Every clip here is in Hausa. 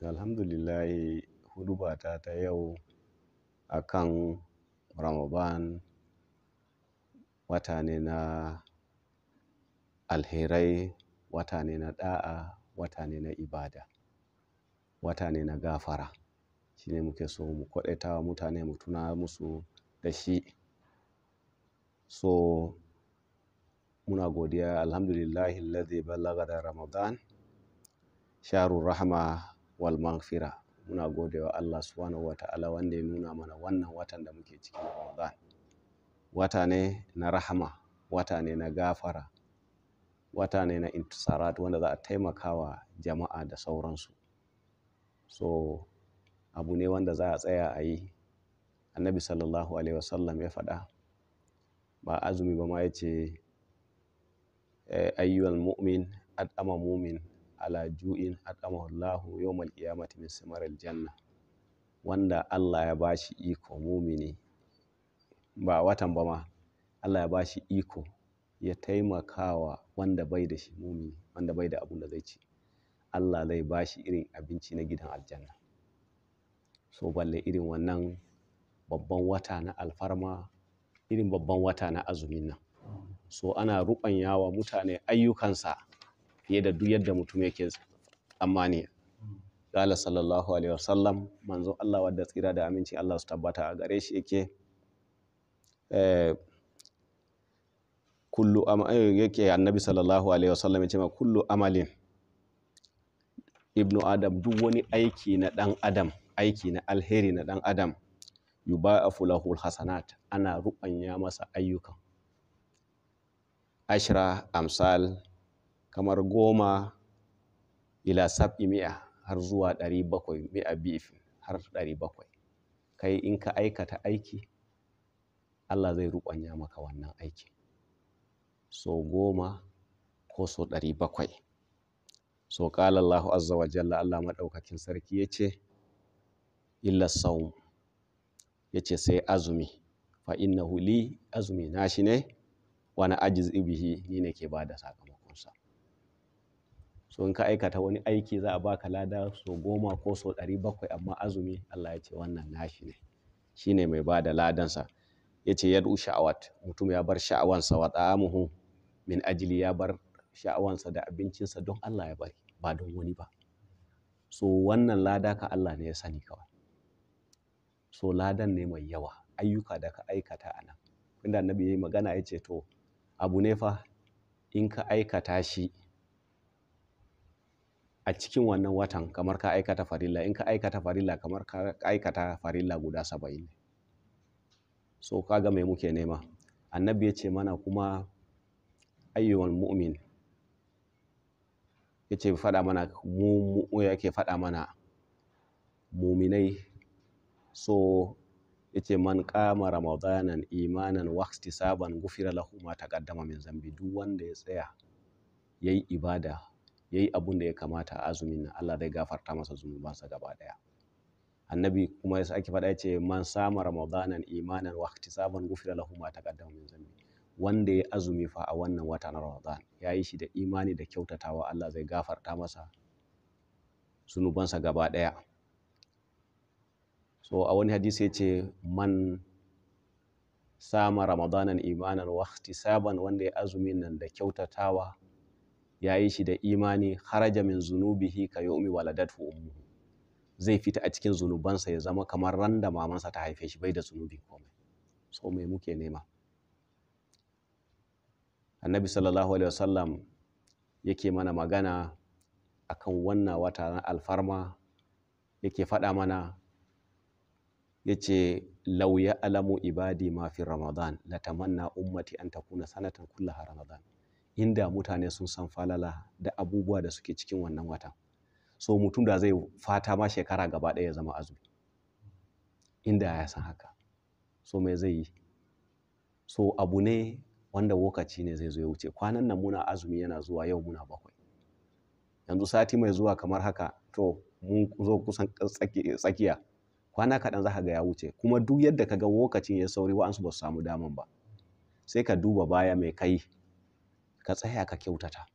Alhamdulillahi, hudubata ta yau akan Ramadan wata ne na alherai, wata ne na ɗa'a, wata ne na ibada, wata ne na gafara. Shine muke so mu kwaɗaita wa mutane, mu tuna musu da shi. So muna godiya, alhamdulillahi alladhi ballagana Ramadan shahrur rahma wal maghfira. Muna godewa Allah subhanahu wa ta'ala wanda ya nuna mana wannan watan da muke cikin Ramadan. Wata ne na rahama, wata ne na gafara, wata ne na intisarat wanda za a taimakawa jama'a da sauransu. So abu ne wanda za a tsaya a yi. Annabi sallallahu alaihi wasallam ya faɗa, ba azumi ba ma, ya ce ayyuhal mu'min at'ama mu'min ala ju'in at'amahu Allahu yawmal qiyamati min simaril janna. Wanda Allah ya bashi iko, mumini ba watan ba ma, Allah ya bashi iko ya taimakawa wanda bai da shi, mumini wanda bai da abun da zai ci, Allah zai bashi irin abinci na gidan aljanna. So balle irin wannan babban wata na alfarma, irin babban wata na azumin nan. So ana ruɓanyawa mutane ayyukansa fiye da duk yadda mutum yake tsammani. Qala sallallahu alaihi wasallam, manzo Allah wadda tsira da aminci Allah su tabbata a gare shi yake annabi sallallahu alaihi wasallam yace ma kullu amalin ibnu adam, duk wani aiki na dan adam, aiki na alheri na dan adam, yuba'afu lahul hasanat, ana ruɓanya masa ayyukan ashra amsal, kamar 10 ila 700 har zuwa 700, mi'a bi'if har 700. Kai in ka aikata aiki, Allah zai ruɓanya maka wannan aiki so 10 ko so 700. So qala Allahu azza wa jalla, Allah madaukakin sarki yace illa sawm, yace sai azumi, fa innahu li, azumi nashi ne, wa ana ajzi bihi, ni nake bada sakamakon sa. So in ka aikata wani aiki za a baka lada so 10 ko so 700, amma azumi Allah ya ce wannan nashi ne, shine mai bada ladansa. Ya ce yad'u sha'awat, mutum ya bar sha'awansa, wa ta'amuhu min ajli, ya bar sha'awansa da abincinsa don Allah ya bari, ba don wani ba. So wannan lada ka Allah ne ya sani kawai. So ladan ne mai yawa, ayyuka da ka aikata a nan. Inda annabi yayi magana ya ce to abu ne fa in ka aikata shi a cikin wannan watan kamar ka aikata farilla, in ka aikata farilla kamar ka aikata farilla guda 70 ne. So kaga me muke nema? Annabi ya ce mana kuma ayyuhal mu'min, yace faɗa mana mu yake faɗa mana muminai. So yace man qama ramadanan imanan wa ihtisaban ghufira lahu ma taqaddama min zambi. Duk wanda ya tsaya yayi ibada, yayi abun da ya kamata a azumin nan, Allah zai gafarta masa zunubansa gaba daya. Annabi kuma ya sake faɗa, yace man sama ramadanan imanan wa ihtisaban ghufira lahu ma taqaddama min zambi. Wanda ya azumi fa a wannan wata na Ramadan, yayi shi da imani da kyautatawa, Allah zai gafarta masa zunubansa gaba daya. So a wani hadisi yace man sama ramadanan imanan wa ihtisaban, wanda ya azumin nan da kyautatawa, yayi shi da imani, kharaja min zunubihi ka yawmi waladatu ummuhu, zai fita a cikin zunubansa ya zama kamar ran da mamansa ta haife shi, bai da zunubi komai. So me muke nema? Annabi sallallahu alaihi wasallam yake mana magana akan wannan wata na alfarma, yake faɗa mana, yace law ya'lamu ibadi ma fi ramadan la tamanna ummati an takuna sanatan kullaha ramadan. Inda mutane sun san falala da abubuwa da suke cikin wannan watan, so mutum da zai fata ma shekara gaba ɗaya ya zama azumi, inda ya san haka. So me zai yi? So abu ne wanda lokaci ne zai zo ya wuce. Kwanan nan muna azumi yana zuwa, yau muna 7, yanzu sati mai zuwa kamar haka, to mun zo kusan tsakiya, kwana kaɗan za ka ga ya wuce. Kuma duk yadda ka ga lokacin ya sauri, wa'ansu ba su samu daman ba. Sai ka duba baya mai kai, ka tsaya ka kyautata.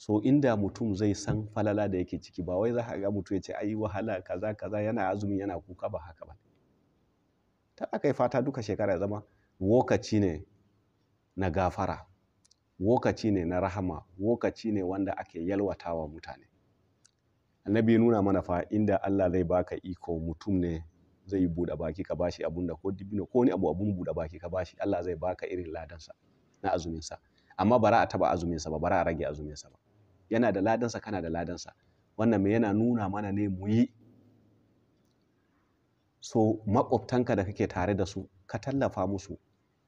So inda mutum zai san falala da yake ciki, ba wai za ka ga mutum ya ce ai wahala kaza kaza yana azumi yana kuka, ba haka ba. Ta aka yi fata duka shekara ya zama lokaci ne na gafara, lokaci ne na rahama, lokaci ne wanda ake yalwatawa mutane. Annabi ya nuna mana fa inda Allah zai baka iko, mutum ne zai buɗe baki ka bashi abun da ko dibino ko wani abun buɗe baki ka bashi, Allah zai baka irin ladansa na azuminsa. Amma bara a taba azuminsa ba, bara a rage azuminsa ba. Yana da ladansa, kana da ladansa. Wannan me yana nuna mana ne mu yi. So maƙwabtanka da kake tare da su ka tallafa musu,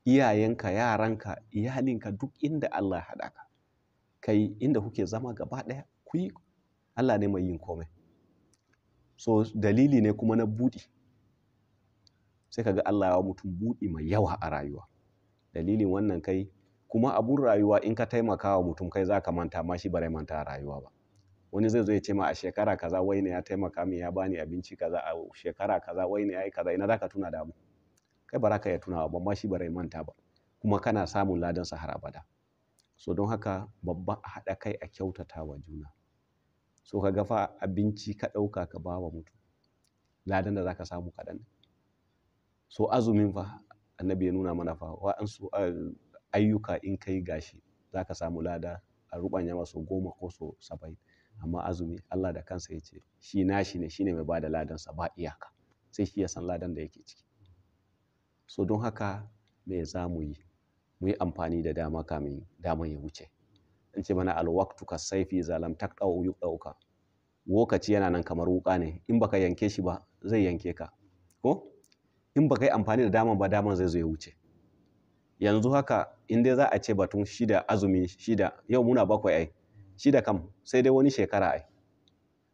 iyayenka, yaranka, iyalinka, duk inda Allah ya haɗa ka, kai inda kuke zama gaba ɗaya ku yi. Allah ne mai yin komai. So dalili ne kuma na buɗi, sai kaga Allah ya wa mutum buɗi mai yawa a rayuwa. Dalilin wannan kai kuma abun rayuwa in ka taimaka wa mutum kai za ka manta, ma shi ba zai manta a rayuwa ba. Wani zai zo ya ce ma a shekara kaza wai ne ya taimaka min ya bani abinci kaza, a shekara kaza wai ne ya yi kaza, ina za ka tuna da abu? Kai ba za ka iya tunawa ba, ma shi ba zai manta ba, kuma kana samun ladansa har abada. So don haka babba a haɗa kai a kyautata wa juna. So ka ga fa abinci ka ɗauka ka ba wa mutum, ladan da za ka samu kaɗan ne. So azumin fa annabi ya nuna mana fa wa'ansu ayyuka in kai gashi za ka samu lada a ruɓanya masu 10 ko so 70. Amma azumi Allah da kansa ya ce shi nashi ne, shi ne mai ba da ladansa ba iyaka, sai shi ya san ladan da yake ciki. So don haka me za mu yi? Mu yi amfani da dama kamin daman ya wuce. An ce mana alwaqtu kasayfi zalam taqta'u yuqta'uka. Lokaci yana nan kamar wuka ne, in baka yanke shi ba zai yanke ka, ko in baka yi amfani da daman ba, daman zai zo ya wuce. Yanzu haka in dai za a ce batun shida, azumi shida, yau muna 7 ai, shida kam sai dai wani shekara ai.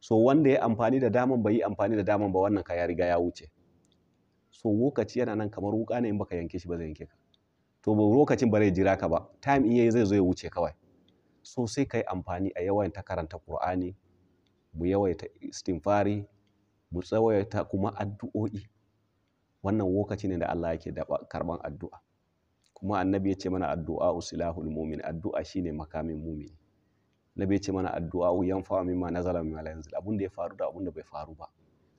So wanda ya amfani da daman bai yi amfani da daman ba, wannan ka ya riga ya wuce. So lokaci yana nan kamar wuka ne, in baka yanke shi ba zai yanke ka. To lokacin ba zai jira ka ba, time in yayi zai zo ya wuce kawai. So sai kai amfani a yawaita karanta Qur'ani, mu yawaita istighfari, mu tsawaita kuma addu'o'i. Wannan lokaci ne da Allah yake karban addu'a. Kuma annabi ya ce mana addu'a usilahul mu'min, addu'a shine makamin mu'mini. Annabi ya ce mana addu'a yanfa'u mimma nazala mimma la yanzil, abun da ya faru da abun da bai faru ba.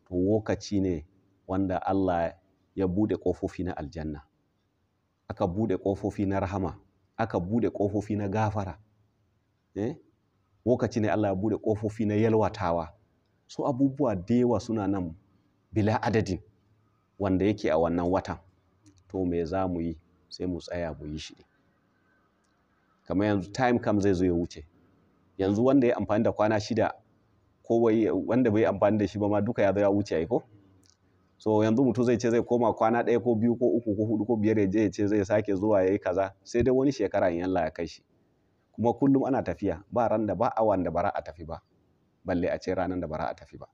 To lokaci ne wanda Allah ya bude kofofi na aljanna, aka bude kofofi na rahama, aka bude kofofi na gafara. Lokaci ne Allah ya bude kofofi na yalwatawa. So abubuwa da yawa suna nan bila adadin wanda yake a wannan watan. To me za mu yi? Sai mu tsaya mu yi shi. Kamar yanzu time kam zai zo ya wuce. Yanzu wanda ya amfani da kwana 6 ko wanda bai amfani da shi ba ma duka ya zo ya wuce ai ko? So yanzu mutum zai ce zai koma kwana 1 ko 2 ko 3 ko 4 ko 5 ya je ya ce zai sake zuwa yayi kaza, sai dai wani shekara in Allah ya kai shi. Kuma kullum ana tafiya, ba ran da ba awan da bara a tafi ba, balle a ce ranan da bara a tafi ba.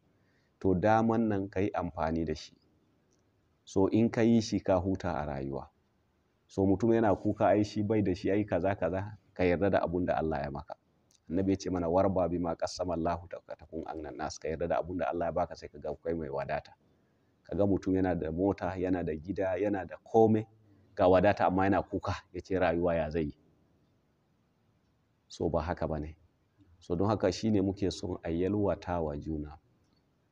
To daman nan kai amfani da shi. So in ka yi shi ka huta a rayuwa. So mutum yana kuka ai shi bai da shi ai kaza kaza, ka yarda da abun da Allah ya maka. Annabi ya ce mana warba bima qassama Allahu takun agnan nas, ka yarda da abun da Allah ya baka sai ka ga kai mai wadata. Kaga mutum yana da mota, yana da gida, yana da komai, ga wadata amma yana kuka, ya ce rayuwa ya zai yi. So ba haka bane. So don haka shine muke son a yalwata wa juna.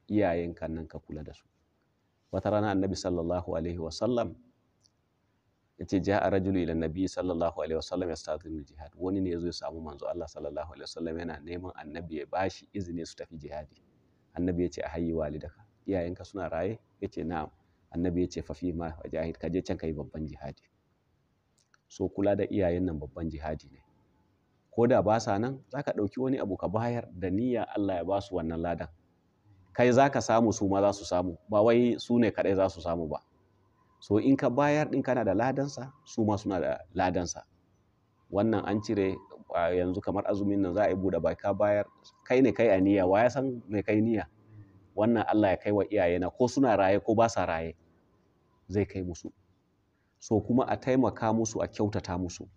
Iyayenka nan ka kula da su. Wata rana annabi sallallahu alaihi wasallam ya ce ja'a rajulu ila nabi sallallahu alaihi wasallam yasta'dhinu jihad. Wani ne yazo ya samu manzo Allah sallallahu alaihi wasallam yana neman annabi ya bashi izini su tafi jihadi. Annabi ya ce a hayyi walidaka, iyayenka suna raye? Ya ce na'am. Annabi ya ce fa fi ma wajahid, ka je can ka yi babban jihadi. So kula da iyayen nan babban jihadi ne. Ko da ba sa nan, za ka ɗauki wani abu ka bayar da niyya Allah ya ba su wannan ladan. Kai za ka samu, su ma za su samu, ba wai su ne kaɗai za su samu ba. So in ka bayar ɗin kana da ladansa, su ma suna da ladansa. Wannan an cire yanzu kamar azumin nan za a yi buɗe baki ka bayar, kai ne kai a niyya, wa ya san me kai niyya? Wannan Allah ya kai wa iyayena, ko suna raye ko ba sa raye, zai kai musu. So kuma a taimaka musu, a kyautata musu.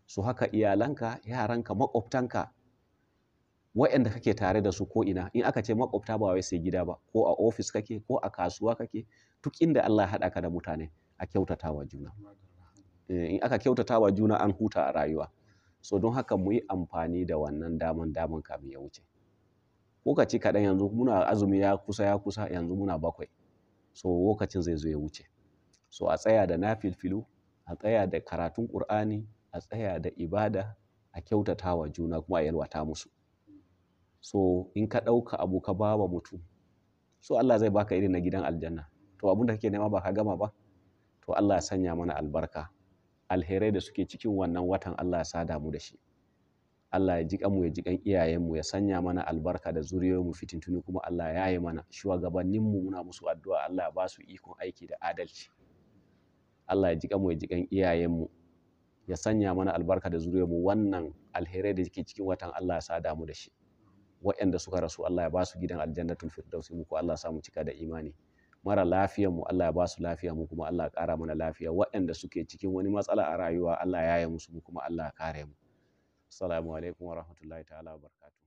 So haka iyalanka, yaranka, maƙwabtanka, waɗanda kake tare da su ko ina. In aka ce maƙwabta ba wai sai gida ba, ko a ofis kake ko a kasuwa kake, duk inda Allah ya haɗa ka da mutane, a kyautata wa juna. In aka kyautata wa juna an huta a rayuwa. so don haka mu yi amfani da wannan daman kamin ya wuce. Lokaci kaɗan yanzu muna azumi ya kusa yanzu muna 7, so lokacin zai zo ya wuce. So a tsaya da nafilfilu, a tsaya da karatun Ƙur'ani, a tsaya da ibada, a kyautata wa juna kuma a yalwata musu. So in ka ɗauka abu ka ba wa mutum, so Allah zai baka irin na gidan aljanna. To abin da kake nema ba ka gama ba, to Allah ya sanya mana albarka. Alherai da suke cikin wannan watan Allah ya sada mu da shi. Allah ya ji kanmu, ya ji kan iyayenmu, ya sanya mana albarka da zuriyoyinmu, fitintunu kuma Allah ya yaye mana. Shugabanninmu muna musu addu'a Allah ya ba su ikon aiki da adalci. Allah ya ji kanmu, ya ji kan iyayenmu, ya sanya mana albarka da zuriyoyinmu. Wannan alherai da suke cikin watan Allah ya sada mu da shi. Waɗanda suka rasu Allah ya ba su gidan aljannatul firdausi, mu ko Allah ya sa mu cika da imani. Mara lafiyanmu Allah ya ba su lafiya, mu kuma Allah ya ƙara mana lafiya. Waɗanda suke cikin wani matsala a rayuwa Allah ya yaye musu, mu kuma Allah ya kare mu. Assalamu alaikum wa rahmatullahi ta'ala wa barakatuh.